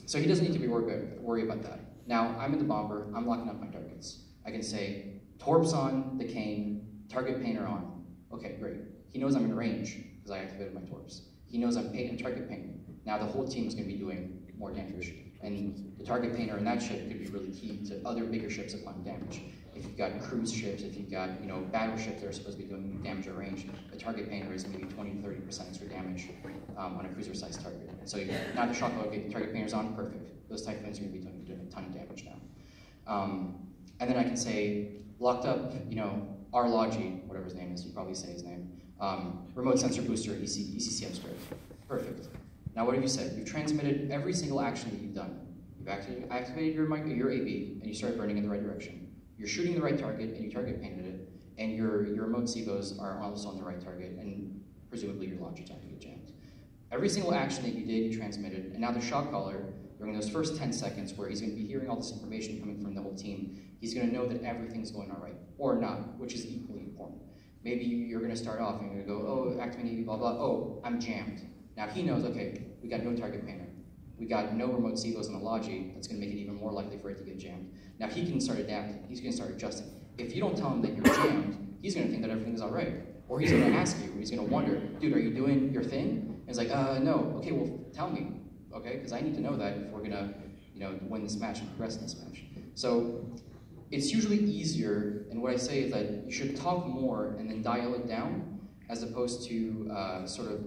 So he doesn't need to be worry about that. Now, I'm in the bomber, I'm locking up my targets. I can say, torps on, the cane, target painter on. Okay, great. He knows I'm in range, because I activated my torps. He knows I'm target painting. Now the whole team is going to be doing more damage. And the target painter in that ship could be really key to other bigger ships applying damage. If you've got cruise ships, if you've got battleships that are supposed to be doing damage at range, the target painter is maybe 20 to 30% extra damage on a cruiser-sized target. And so now the shot caller, okay, the target painter's on, perfect. Those type things are going to be doing a ton of damage now. And then I can say, locked up, R-Logi, whatever his name is, you probably say his name, remote sensor booster, ECCM script. Perfect. Now what have you said? You've transmitted every single action that you've done. You've activated your AB, and you started burning in the right direction. You're shooting the right target, and you target painted it, and your remote CBOs are also on the right target, and presumably your launch attack to get jammed. Every single action that you did, you transmitted, and now the shot caller, during those first 10 seconds where he's going to be hearing all this information coming from the whole team, he's going to know that everything's going all right, or not, which is equally important. Maybe you're going to start off and you're going to go, oh, activating AB, blah, blah, oh, I'm jammed. Now he knows, okay, we got no target painter. We got no remote CBOs on the Logi. That's going to make it even more likely for it to get jammed. Now he can start adapting. He's going to start adjusting. If you don't tell him that you're jammed, he's going to think that everything's all right. Or he's going to ask you, he's going to wonder, dude, are you doing your thing? And he's like, no. Okay, well, tell me, okay? Because I need to know that if we're going to, win this match and progress in this match. So it's usually easier, and what I say is that you should talk more and then dial it down, as opposed to sort of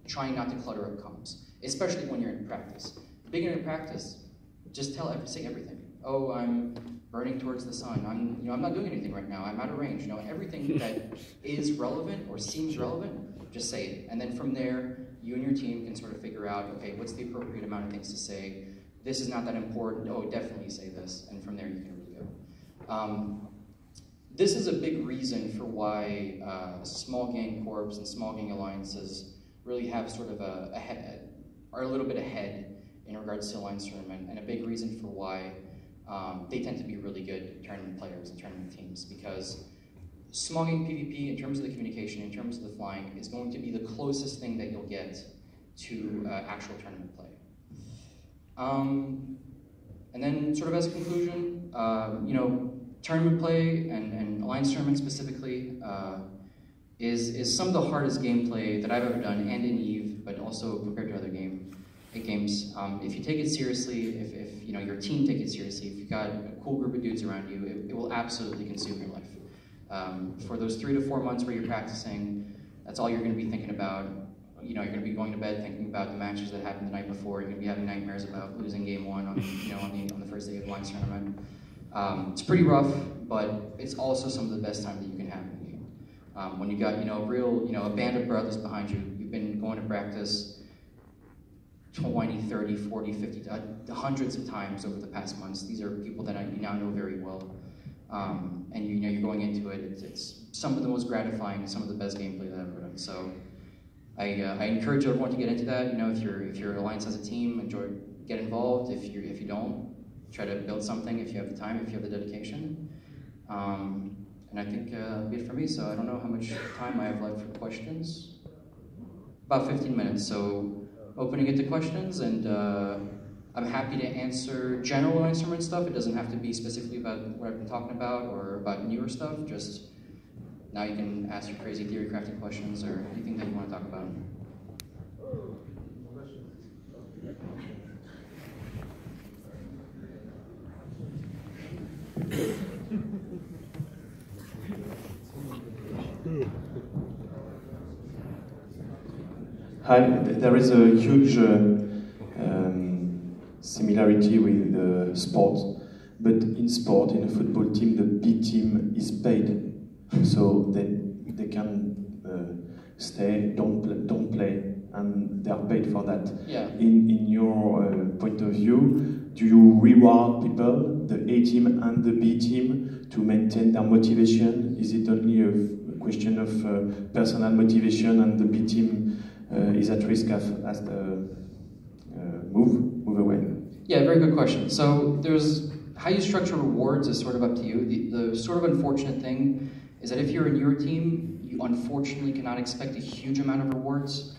trying not to clutter up comms, especially when you're in practice. Beginning of practice, just say everything. Oh, I'm burning towards the sun. I'm not doing anything right now. I'm out of range. Everything that is relevant or seems relevant, just say it. And then from there, you and your team can sort of figure out, okay, what's the appropriate amount of things to say? This is not that important. Oh, definitely say this. And from there, you can really go. This is a big reason for why small gang corps and small gang alliances really have sort of are a little bit ahead in regards to alliance tournament, and a big reason for why they tend to be really good tournament players and tournament teams, because small game PvP, in terms of the communication, in terms of the flying, is going to be the closest thing that you'll get to actual tournament play. And then sort of as a conclusion, tournament play and alliance tournament specifically is some of the hardest gameplay that I've ever done, and in EVE, but also compared to other games. If you take it seriously, if your team take it seriously, if you've got a cool group of dudes around you, it will absolutely consume your life. For those 3 to 4 months where you're practicing, that's all you're going to be thinking about. You're going to be going to bed thinking about the matches that happened the night before. You're going to be having nightmares about losing game 1 on the first day of the alliance tournament. It's pretty rough, but it's also some of the best time that you can have in the game. When you got a band of brothers behind you, you've been going to practice 20, 30, 40, 50, hundreds of times over the past months. These are people that you now know very well. And you're going into it. It's some of the most gratifying and some of the best gameplay that I've ever done. So I encourage everyone to get into that. If your alliance has a team, get involved. If you don't, try to build something if you have the time, if you have the dedication. And I think that'll be it for me. So I don't know how much time I have left for questions. About 15 minutes. So opening it to questions, and I'm happy to answer general instrument stuff. It doesn't have to be specifically about what I've been talking about or about newer stuff. Just now you can ask your crazy theory crafting questions or anything that you want to talk about. Hi, there is a huge similarity with sport, but in sport, in a football team, the B team is paid, so they can stay, don't play, and they are paid for that. Yeah. In your point of view, do you reward people, the A team and the B team, to maintain their motivation? Is it only a question of personal motivation, and the B team is at risk as the move away? Yeah, very good question. So there's how you structure rewards is sort of up to you. The sort of unfortunate thing is that if you're in your team, you unfortunately cannot expect a huge amount of rewards.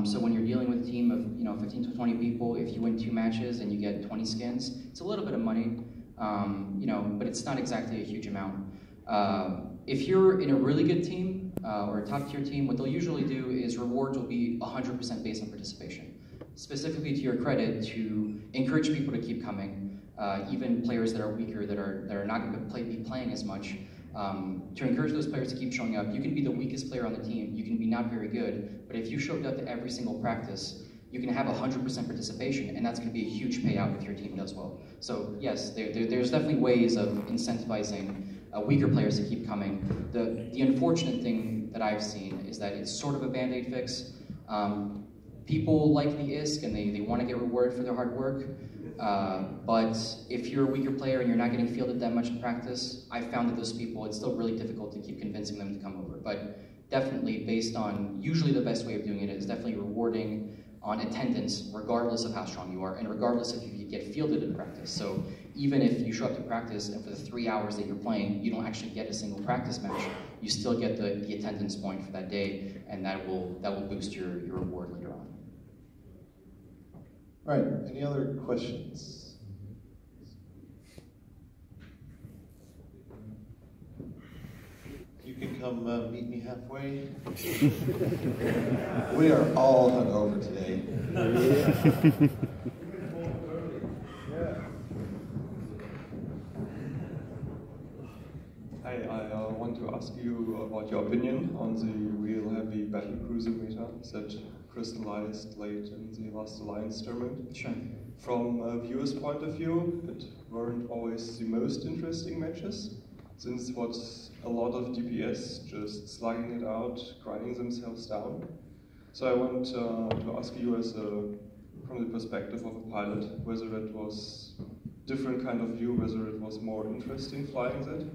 So when you're dealing with a team of 15 to 20 people, if you win 2 matches and you get 20 skins, it's a little bit of money, but it's not exactly a huge amount. If you're in a really good team or a top tier team, what they'll usually do is rewards will be 100% based on participation. Specifically to your credit, to encourage people to keep coming, even players that are weaker, that are not going to be playing as much, to encourage those players to keep showing up. You can be the weakest player on the team, you can be not very good, but if you showed up to every single practice, you can have 100% participation, and that's going to be a huge payout if your team does well. So yes, there's definitely ways of incentivizing weaker players to keep coming. The unfortunate thing that I've seen is that it's sort of a band-aid fix. People like the ISK and they want to get rewarded for their hard work, but if you're a weaker player and you're not getting fielded that much in practice, I've found that those people, it's still really difficult to keep convincing them to come over. But definitely based on, usually the best way of doing it is definitely rewarding on attendance, regardless of how strong you are, and regardless if you get fielded in practice. So even if you show up to practice and for the 3 hours that you're playing, you don't actually get a single practice match, you still get the attendance point for that day, and that will boost your reward later on. All right, any other questions? You can come meet me halfway. We are all hungover today. Hi, I want to ask you about your opinion on the real heavy battlecruiser meta that crystallized late in the Last Alliance tournament. Sure. From a viewer's point of view, it weren't always the most interesting matches, since it was a lot of DPS just slugging it out, grinding themselves down. So I want to ask you, from the perspective of a pilot, whether it was different kind of view, whether it was more interesting flying that,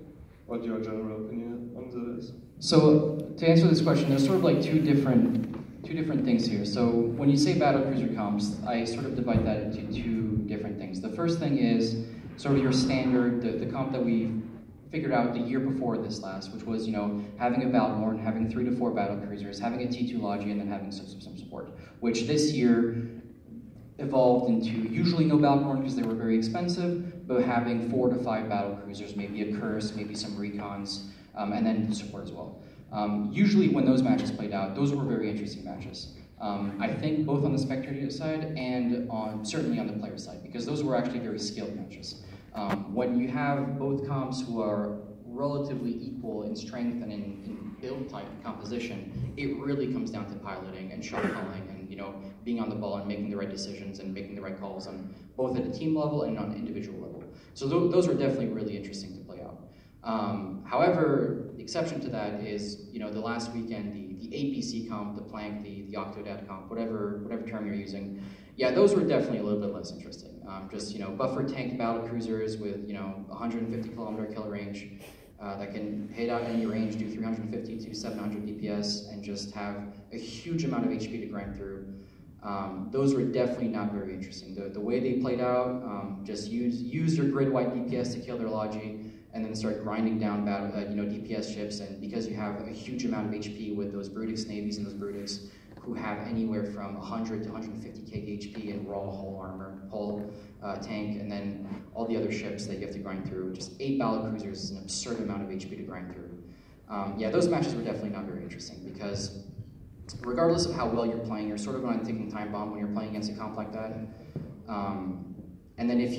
what your general opinion on that is? So to answer this question, there's sort of like two different things here. So when you say battlecruiser comps, I sort of divide that into two different things. The first thing is sort of your standard, the comp that we figured out the year before this last, which was, you know, having a Balborn, having 3 to 4 battlecruisers, having a T2 Logi, and then having some support, which this year evolved into usually no Balborn because they were very expensive, but having 4 to 5 battlecruisers, maybe a Curse, maybe some Recons, and then support as well. Usually when those matches played out, those were very interesting matches. I think both on the spectator side and certainly on the player side, because those were actually very skilled matches. When you have both comps who are relatively equal in strength and in build type composition, it really comes down to piloting and shot calling and, you know, being on the ball and making the right decisions and making the right calls on both at a team level and on an individual level. So those are definitely really interesting to play out. However, the exception to that is, you know, the last weekend, the APC comp, the Plank, the Octodad comp, whatever term you're using, yeah, those were definitely a little bit less interesting. Just, you know, buffer tanked battle cruisers with, you know, 150 kilometer kill range that can hit out any range, do 350 to 700 DPS, and just have a huge amount of HP to grind through. Those were definitely not very interesting. The way they played out, just use your grid white DPS to kill their Logi, and then start grinding down DPS chips, and because you have a huge amount of HP with those Brutix navies and those Brutix, who have anywhere from 100 to 150k HP in raw hull armor, hull tank, and then all the other ships that you have to grind through. Just 8 battlecruisers is an absurd amount of HP to grind through. Yeah, those matches were definitely not very interesting because regardless of how well you're playing, you're sort of on a ticking time bomb when you're playing against a comp like that. And then if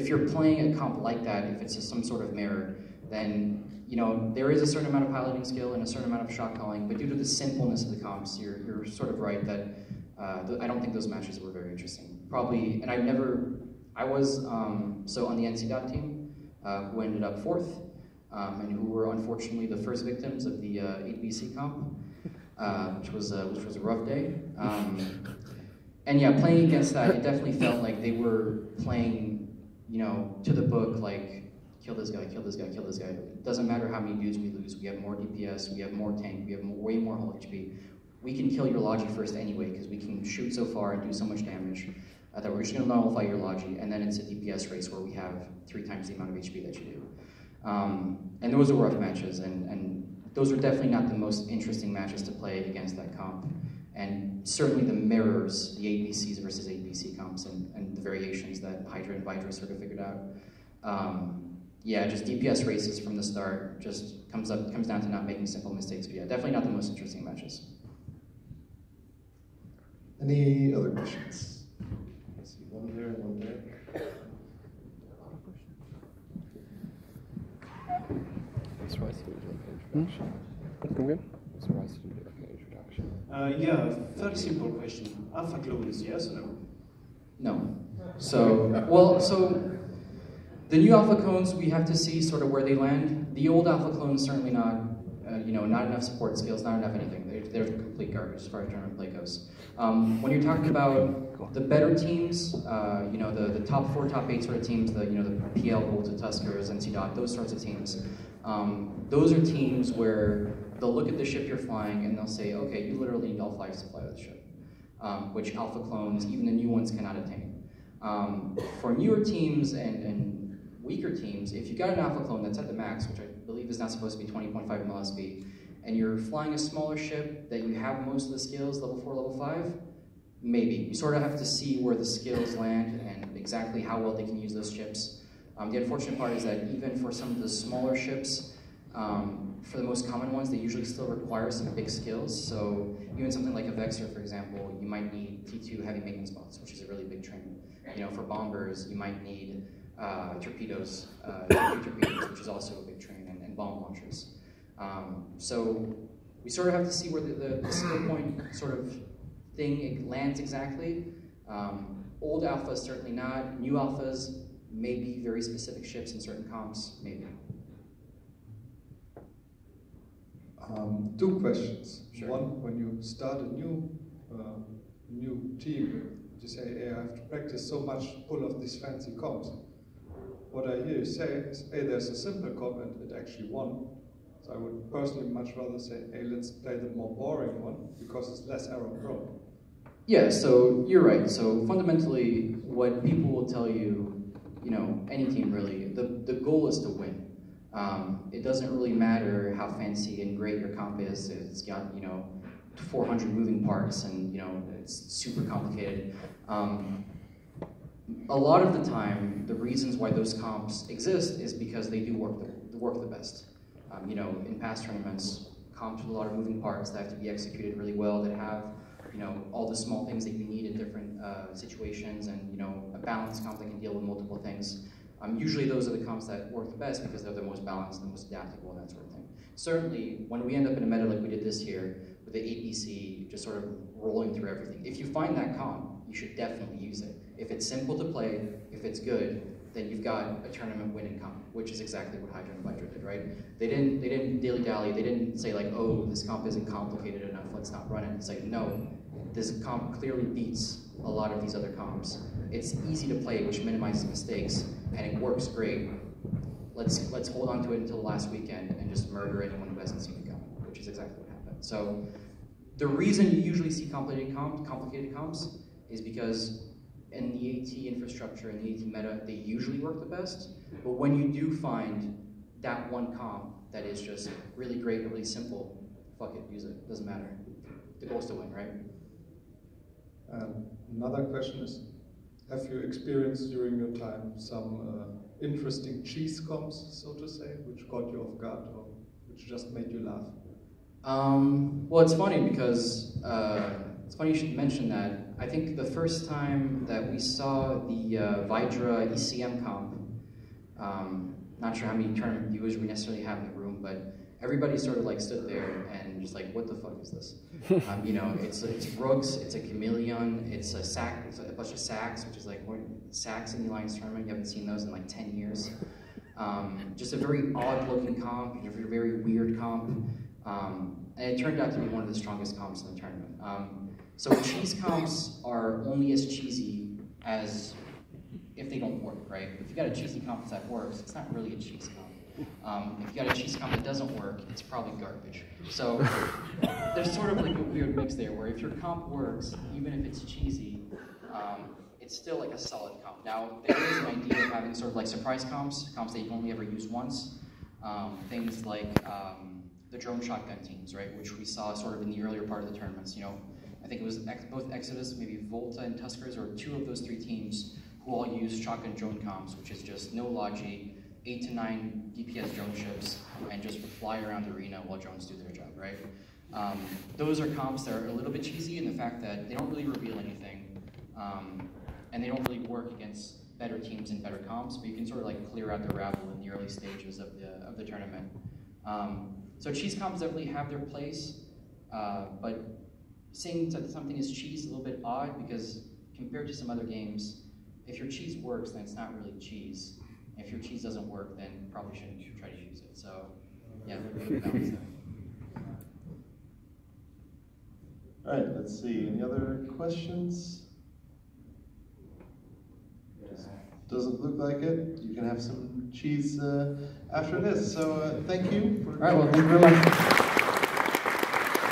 you're playing a comp like that, if it's some sort of mirror, then, you know, there is a certain amount of piloting skill and a certain amount of shot calling, but due to the simpleness of the comps, you're sort of right that I don't think those matches were very interesting. Probably, and I was so on the NC team, who ended up 4th, and who were unfortunately the first victims of the 8BC comp, which was a rough day. And yeah, playing against that, it definitely felt like they were playing, you know, to the book, like, kill this guy, kill this guy, kill this guy. It doesn't matter how many dudes we lose. We have more DPS, we have more tank, we have way more hull HP. We can kill your Logi first anyway, because we can shoot so far and do so much damage that we're just going to nullify your Logi, and then it's a DPS race where we have 3 times the amount of HP that you do. And those are rough matches, and those are definitely not the most interesting matches to play against that comp. And certainly the mirrors, the 8BCs versus 8BC comps, and the variations that Hydra and Vidra sort of figured out. Yeah, just DPS races from the start just comes down to not making simple mistakes. But yeah, definitely not the most interesting matches. Any other questions? I see one there and one there. What's Rice to do an introduction? I'm good. What's Rice to do an introduction? Yeah, very simple question. Alpha clones, yes or no? No. So the new alpha clones, we have to see sort of where they land. The old alpha clones certainly not, not enough support skills, not enough anything. They're complete garbage as far as tournament play goes. When you're talking about the better teams, the top 4, top 8 sort of teams, the PL, Volta, Tuskers, NC Dot, those sorts of teams. Those are teams where they'll look at the ship you're flying and they'll say, okay, you literally need all 5s to fly the ship, which alpha clones, even the new ones, cannot attain. For newer teams and weaker teams, if you've got an alpha clone that's at the max, which I believe is not supposed to be 20.5 MLSP, and you're flying a smaller ship that you have most of the skills, level 4, level 5, maybe. You sort of have to see where the skills land and exactly how well they can use those ships. The unfortunate part is that even for some of the smaller ships, for the most common ones, they usually still require some big skills. So even something like a Vexor, for example, you might need T2 heavy maintenance bots, which is a really big train. For bombers, you might need torpedoes, torpedoes, which is also a big train, and and bomb launchers. So we sort of have to see where the skill point sort of thing lands exactly. Old alphas, certainly not. New alphas, maybe very specific ships in certain comps, maybe. Two questions. Sure. One, when you start a new team, you say, hey, I have to practice so much to pull off these fancy comps. What I hear you say is, hey, there's a simple comp and it actually won. So I would personally much rather say, hey, let's play the more boring one because it's less error prone. Yeah, so you're right. So fundamentally, what people will tell you, you know, any team really, the goal is to win. It doesn't really matter how fancy and great your comp is. It's got, you know, 400 moving parts and, you know, it's super complicated. A lot of the time, the reasons why those comps exist is because they do work the best. You know, in past tournaments, comps with a lot of moving parts that have to be executed really well, that have, you know, all the small things that you need in different situations, and, you know, a balanced comp that can deal with multiple things. Usually those are the comps that work the best because they're the most balanced, the most adaptable, and that sort of thing. Certainly, when we end up in a meta like we did this year, with the APC just sort of rolling through everything, if you find that comp, you should definitely use it. If it's simple to play, if it's good, then you've got a tournament winning comp, which is exactly what Hydra and Vydra did, right? They didn't dilly-dally, they didn't say like, oh, this comp isn't complicated enough, let's not run it. It's like, no, this comp clearly beats a lot of these other comps. It's easy to play, which minimizes mistakes, and it works great. Let's hold on to it until the last weekend and just murder anyone who hasn't seen it coming, which is exactly what happened. So the reason you usually see complicated comps is because in the AT infrastructure and the AT meta, they usually work the best. But when you do find that one comp that is just really great and really simple, fuck it, use it. Doesn't matter. The goal is to win, right? Another question is, have you experienced during your time some interesting cheese comps, so to say, which caught you off guard or which just made you laugh? Well, it's funny because it's funny you should mention that. I think the first time that we saw the Vydra ECM comp, not sure how many tournament viewers we necessarily have in the room, but everybody sort of like stood there and just like, what the fuck is this? You know, it's Rooks, it's a Chameleon, it's a sack, it's a bunch of sacks, which is like more sacks in the Alliance tournament. You haven't seen those in like 10 years. Just a very odd looking comp, a very weird comp. And it turned out to be one of the strongest comps in the tournament. So cheese comps are only as cheesy as if they don't work, right? If you got a cheesy comp that works, it's not really a cheese comp. If you got a cheese comp that doesn't work, it's probably garbage. So there's sort of like a weird mix there, where if your comp works, even if it's cheesy, it's still like a solid comp. Now, there is an idea of having sort of like surprise comps that you can only ever use once. Things like the drone shotgun teams, right, which we saw sort of in the earlier part of the tournaments. You know, I think it was both Exodus, maybe Volta and Tuskers, or two of those three teams who all use shotgun drone comps, which is just no logi, 8 to 9 DPS drone ships, and just fly around the arena while drones do their job, right? Those are comps that are a little bit cheesy in the fact that they don't really reveal anything, and they don't really work against better teams and better comps, but you can sort of like clear out the rabble in the early stages of the tournament. So cheese comps definitely have their place, but saying that something is cheese is a little bit odd, because compared to some other games, if your cheese works, then it's not really cheese. If your cheese doesn't work, then probably shouldn't try to use it. So, yeah, a little bit of balance there. All right, let's see. Any other questions? Doesn't look like it. You can have some cheese after this. So, thank you. All right, well, thank you very much.